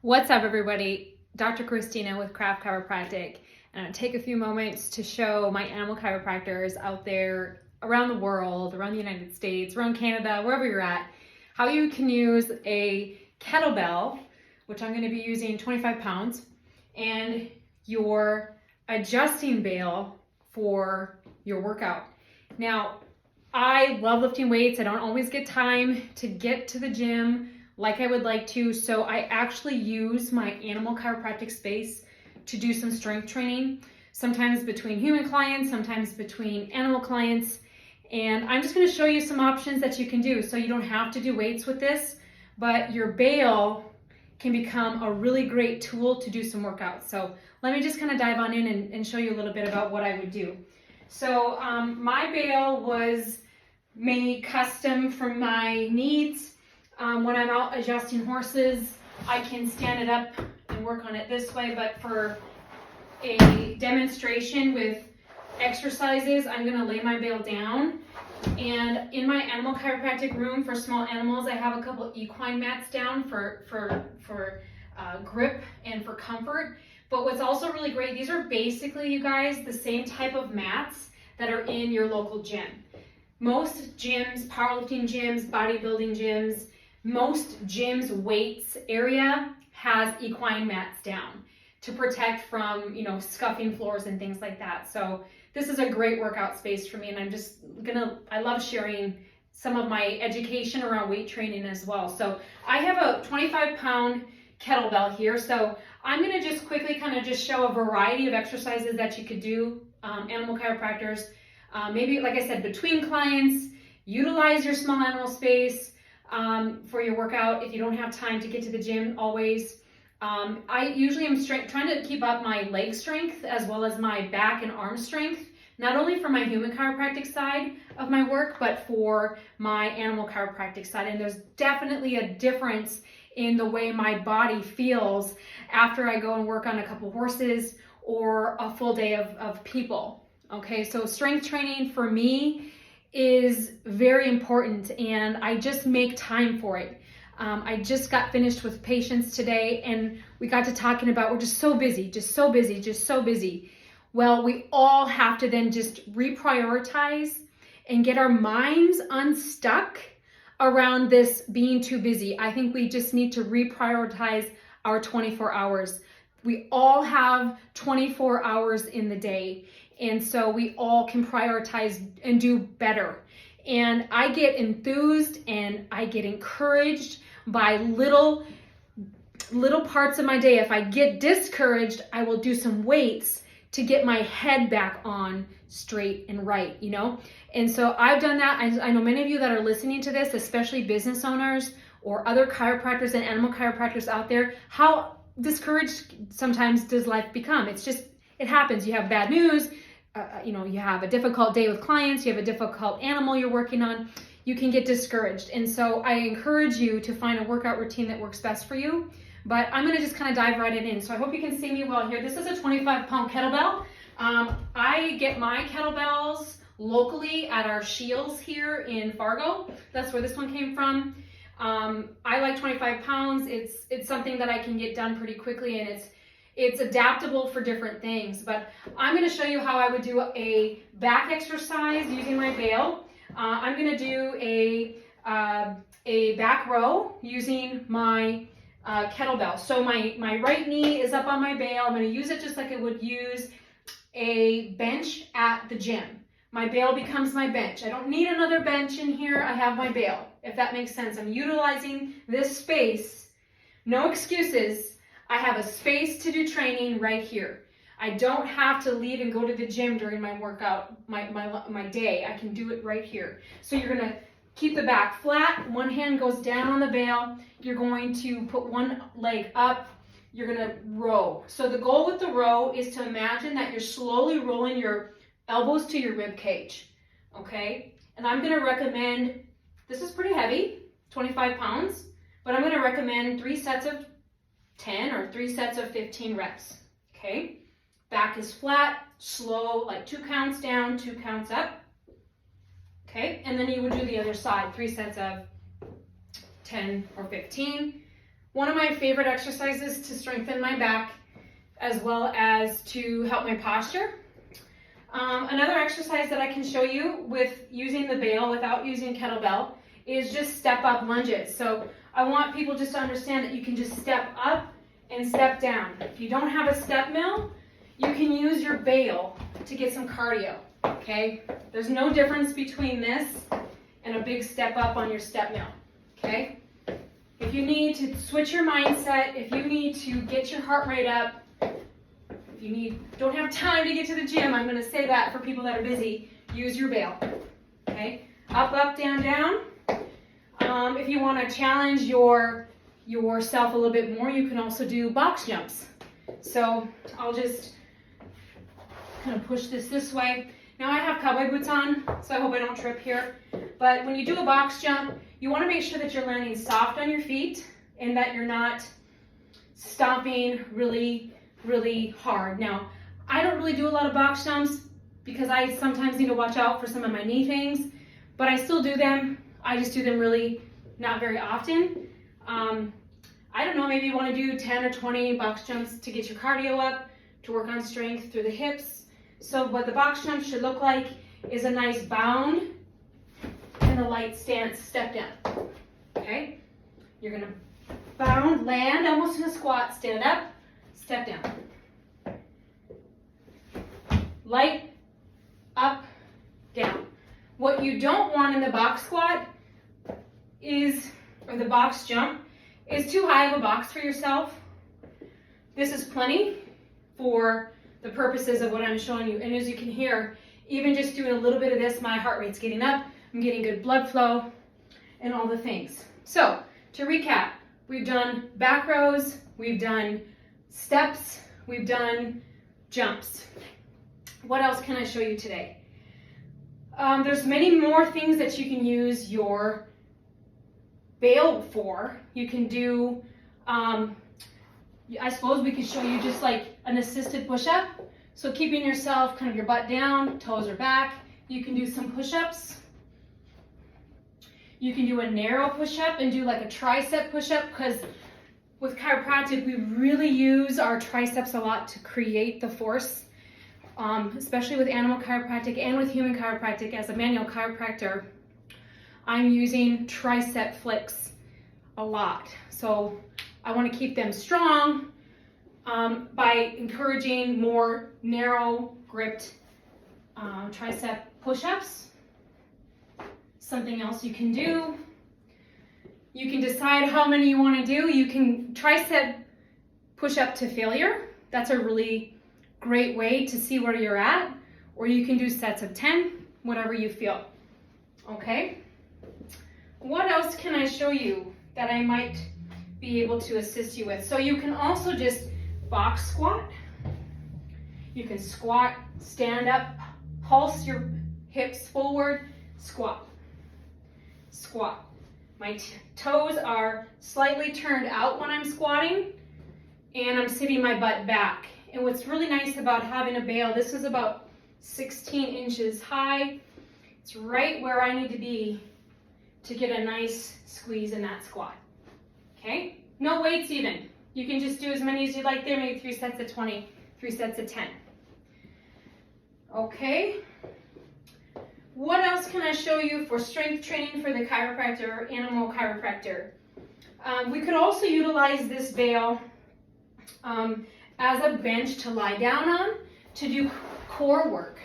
What's up, everybody? Dr. Christina with Craft Chiropractic, and I'm going to take a few moments to show my animal chiropractors out there around the world, around the United States, around Canada, wherever you're at, how you can use a kettlebell, which I'm going to be using 25 pounds, and your adjusting bale for your workout. Now, I love lifting weights. I don't always get time to get to the gym like I would like to, so I actually use my animal chiropractic space to do some strength training, sometimes between human clients, sometimes between animal clients, and I'm just going to show you some options that you can do. So you don't have to do weights with this, but your bale can become a really great tool to do some workouts. So let me just kind of dive on in and show you a little bit about what I would do. So my bale was made custom for my needs. When I'm out adjusting horses, I can stand it up and work on it this way, but for a demonstration with exercises, I'm going to lay my bale down. And in my animal chiropractic room for small animals, I have a couple equine mats down for grip and for comfort. But what's also really great, these are basically, you guys, the same type of mats that are in your local gym. Most gyms, powerlifting gyms, bodybuilding gyms, most gyms' weights area has equine mats down to protect from, scuffing floors and things like that. So this is a great workout space for me, and I love sharing some of my education around weight training as well. So I have a 25-pound kettlebell here. So I'm gonna just quickly kind of just show a variety of exercises that you could do, animal chiropractors, maybe, like I said, between clients, utilize your small animal space, for your workout if you don't have time to get to the gym always. I usually am trying to keep up my leg strength as well as my back and arm strength, not only for my human chiropractic side of my work, but for my animal chiropractic side. And there's definitely a difference in the way my body feels after I go and work on a couple horses or a full day of people. Okay, so strength training for me is very important, and I just make time for it. I just got finished with patients today, and we got to talking about we're just so busy. Well, we all have to then just reprioritize and get our minds unstuck around this being too busy. I think we just need to reprioritize our 24 hours. We all have 24 hours in the day. And so we all can prioritize and do better. And I get enthused and I get encouraged by little parts of my day. If I get discouraged, I will do some weights to get my head back on straight and right, And so I've done that. I know many of you that are listening to this, especially business owners or other chiropractors and animal chiropractors out there, how discouraged sometimes does life become? It happens. You have bad news. You have a difficult day with clients, you have a difficult animal you're working on, you can get discouraged. And so I encourage you to find a workout routine that works best for you. But I'm going to just kind of dive right in. So I hope you can see me well here. This is a 25-pound kettlebell. I get my kettlebells locally at our Shields here in Fargo. That's where this one came from. I like 25 pounds. It's something that I can get done pretty quickly, and it's adaptable for different things. But I'm going to show you how I would do a back exercise using my bale. I'm going to do a back row using my kettlebell. So my right knee is up on my bale. I'm going to use it just like I would use a bench at the gym. My bale becomes my bench. I don't need another bench in here. I have my bale, if that makes sense. I'm utilizing this space. No excuses. I have a space to do training right here. I don't have to leave and go to the gym during my workout, my day. I can do it right here. So you're going to keep the back flat. One hand goes down on the bale. You're going to put one leg up. You're going to row. So the goal with the row is to imagine that you're slowly rolling your elbows to your rib cage. Okay? And I'm going to recommend, this is pretty heavy, 25 pounds, but I'm going to recommend 3 sets of 10 or 3 sets of 15 reps, okay? Back is flat, slow, like 2 counts down, 2 counts up, okay? And then you would do the other side, 3 sets of 10 or 15. one of my favorite exercises to strengthen my back as well as to help my posture. Another exercise that I can show you with using the bale without using kettlebell is just step up lunges. So I want people just to understand that you can just step up and step down. If you don't have a step mill, you can use your bale to get some cardio, okay? There's no difference between this and a big step up on your step mill, okay? If you need to switch your mindset, if you need to get your heart rate up, if you don't have time to get to the gym, I'm gonna say that for people that are busy, use your bale, okay? Up, up, down, down. If you wanna challenge yourself a little bit more, you can also do box jumps. So I'll just kind of push this way. Now I have cowboy boots on, so I hope I don't trip here. But when you do a box jump, you want to make sure that you're landing soft on your feet and that you're not stomping really, really hard. Now, I don't really do a lot of box jumps because I sometimes need to watch out for some of my knee things, but I still do them. I just do them really not very often. I don't know, maybe you want to do 10 or 20 box jumps to get your cardio up, to work on strength through the hips. So what the box jump should look like is a nice bound and a light stance step down, okay? You're gonna bound, land almost in a squat, stand up, step down. Light, up, down. What you don't want in the box squat or the box jump, is too high of a box for yourself. This is plenty for the purposes of what I'm showing you. And as you can hear, even just doing a little bit of this, my heart rate's getting up, I'm getting good blood flow, and all the things. So, to recap, we've done back rows, we've done steps, we've done jumps. What else can I show you today? There's many more things that you can use your bale for. You can do, I suppose we could show you just like an assisted push-up. So keeping yourself, kind of your butt down, toes are back. You can do some push-ups. You can do a narrow push-up and do like a tricep push-up, because with chiropractic, we really use our triceps a lot to create the force, especially with animal chiropractic and with human chiropractic. As a manual chiropractor, I'm using tricep flicks a lot. So I want to keep them strong by encouraging more narrow gripped tricep push-ups. Something else you can do, you can decide how many you want to do. You can tricep push-up to failure. That's a really great way to see where you're at. Or you can do sets of 10, whatever you feel. Okay? What else can I show you that I might be able to assist you with? So you can also just box squat. You can squat, stand up, pulse your hips forward, squat, squat. My toes are slightly turned out when I'm squatting, and I'm sitting my butt back. And what's really nice about having a bale, this is about 16 inches high. It's right where I need to be to get a nice squeeze in that squat. Okay? No weights even. You can just do as many as you like there, maybe 3 sets of 20, 3 sets of 10. Okay? What else can I show you for strength training for the chiropractor or animal chiropractor? We could also utilize this bale as a bench to lie down on to do core work,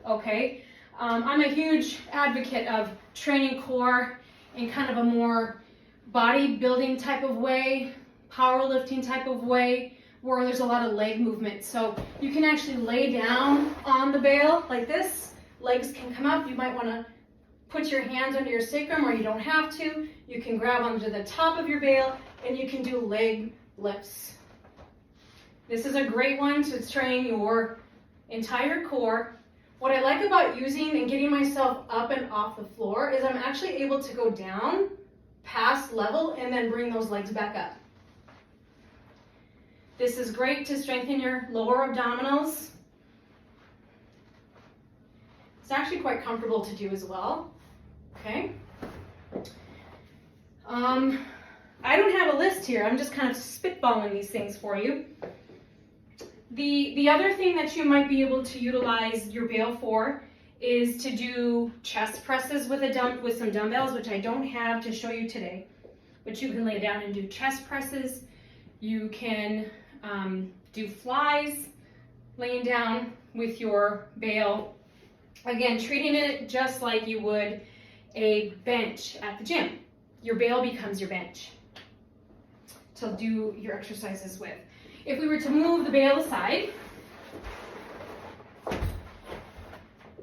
okay? I'm a huge advocate of training core in kind of a more bodybuilding type of way, powerlifting type of way, where there's a lot of leg movement. So you can actually lay down on the bale like this. Legs can come up. You might want to put your hands under your sacrum, or you don't have to. You can grab onto the top of your bale and you can do leg lifts. This is a great one to train your entire core. What I like about using and getting myself up and off the floor is I'm actually able to go down past level and then bring those legs back up. This is great to strengthen your lower abdominals. It's actually quite comfortable to do as well. Okay. I don't have a list here. I'm just kind of spitballing these things for you. The other thing that you might be able to utilize your bale for is to do chest presses with some dumbbells, which I don't have to show you today. But you can lay down and do chest presses. You can do flies laying down with your bale. Again, treating it just like you would a bench at the gym. Your bale becomes your bench to do your exercises with. If we were to move the bale aside,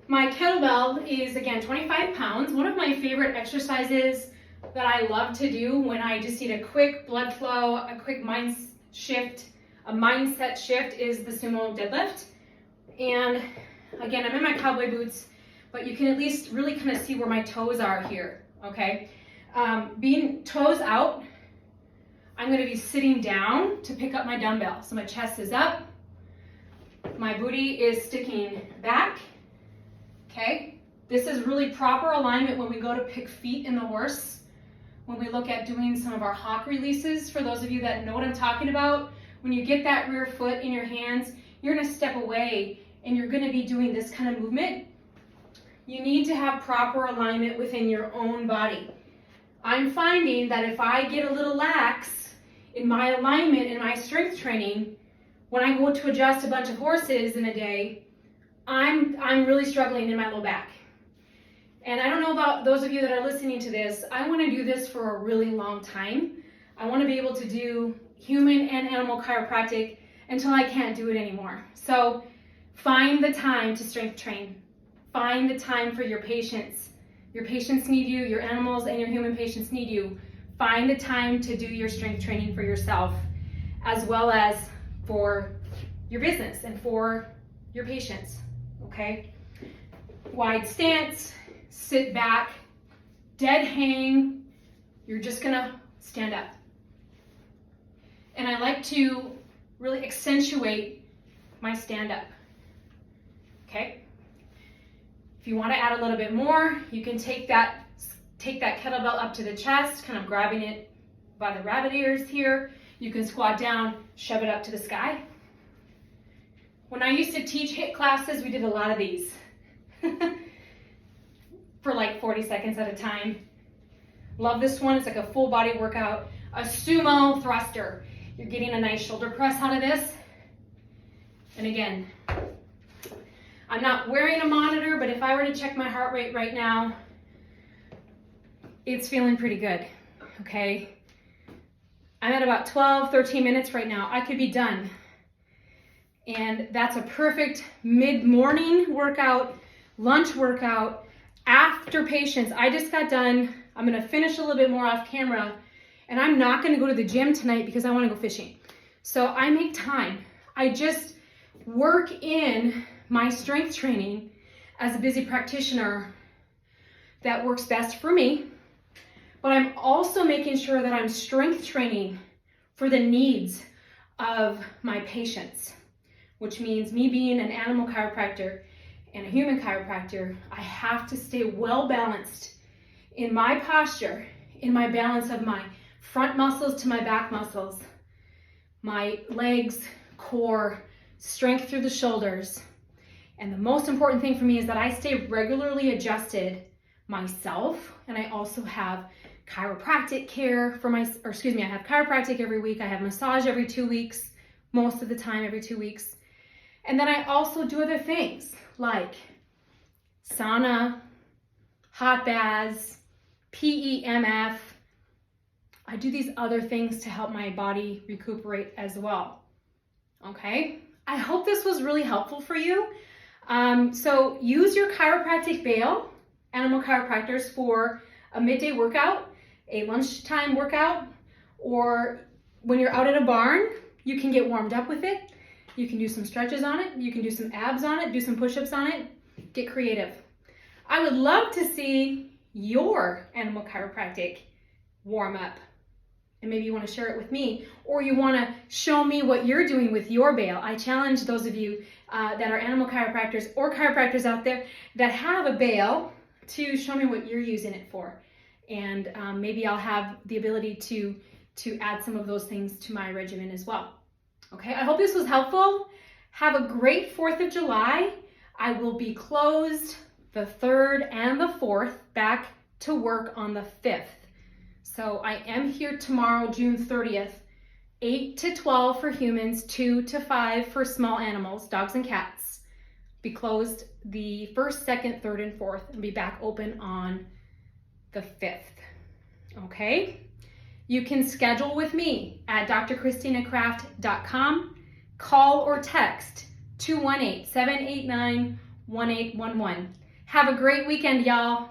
my kettlebell is, again, 25 pounds. One of my favorite exercises that I love to do when I just need a quick blood flow, a quick mindset shift is the sumo deadlift. And again, I'm in my cowboy boots, but you can at least really kind of see where my toes are here, okay? Being toes out, I'm going to be sitting down to pick up my dumbbell. So my chest is up, my booty is sticking back, okay? This is really proper alignment when we go to pick feet in the horse, when we look at doing some of our hock releases. For those of you that know what I'm talking about, when you get that rear foot in your hands, you're going to step away and you're going to be doing this kind of movement. You need to have proper alignment within your own body. I'm finding that if I get a little lax in my alignment in my strength training, when I go to adjust a bunch of horses in a day, I'm really struggling in my low back. And I don't know about those of you that are listening to this, I want to do this for a really long time. I want to be able to do human and animal chiropractic until I can't do it anymore. So find the time to strength train. Find the time for your patients. Your patients need you, your animals and your human patients need you. Find the time to do your strength training for yourself, as well as for your business and for your patients, okay? Wide stance, sit back, dead hang, you're just gonna stand up. And I like to really accentuate my stand up, okay? If you want to add a little bit more, you can take that kettlebell up to the chest, kind of grabbing it by the rabbit ears here. You can squat down, shove it up to the sky. When I used to teach HIIT classes, we did a lot of these for like 40 seconds at a time. Love this one. It's like a full body workout. A sumo thruster. You're getting a nice shoulder press out of this. And again, I'm not wearing a monitor, but if I were to check my heart rate right now, it's feeling pretty good, okay? I'm at about 12, 13 minutes right now. I could be done. And that's a perfect mid-morning workout, lunch workout, after patients. I just got done. I'm gonna finish a little bit more off camera, and I'm not gonna go to the gym tonight because I wanna go fishing. So I make time. I just work in my strength training as a busy practitioner that works best for me, but I'm also making sure that I'm strength training for the needs of my patients, which means me being an animal chiropractor and a human chiropractor, I have to stay well balanced in my posture, in my balance of my front muscles to my back muscles, my legs, core, strength through the shoulders. And the most important thing for me is that I stay regularly adjusted myself, and I also have chiropractic care for I have chiropractic every week. I have massage every 2 weeks, most of the time every 2 weeks. And then I also do other things like sauna, hot baths, PEMF. I do these other things to help my body recuperate as well. Okay, I hope this was really helpful for you. So use your chiropractic bale, animal chiropractors, for a midday workout, a lunchtime workout, or when you're out at a barn, you can get warmed up with it. You can do some stretches on it. You can do some abs on it, do some push-ups on it. Get creative. I would love to see your animal chiropractic warm up. And maybe you want to share it with me, or you want to show me what you're doing with your bale. I challenge those of you that are animal chiropractors or chiropractors out there that have a bale to show me what you're using it for. And maybe I'll have the ability to to add some of those things to my regimen as well. Okay, I hope this was helpful. Have a great 4th of July. I will be closed the 3rd and the 4th, back to work on the 5th. So I am here tomorrow, June 30th, 8 to 12 for humans, 2 to 5 for small animals, dogs and cats. Be closed the 1st, 2nd, 3rd, and 4th, and be back open on the 5th. Okay? You can schedule with me at drchristinacraft.com. Call or text 218-789-1811. Have a great weekend, y'all.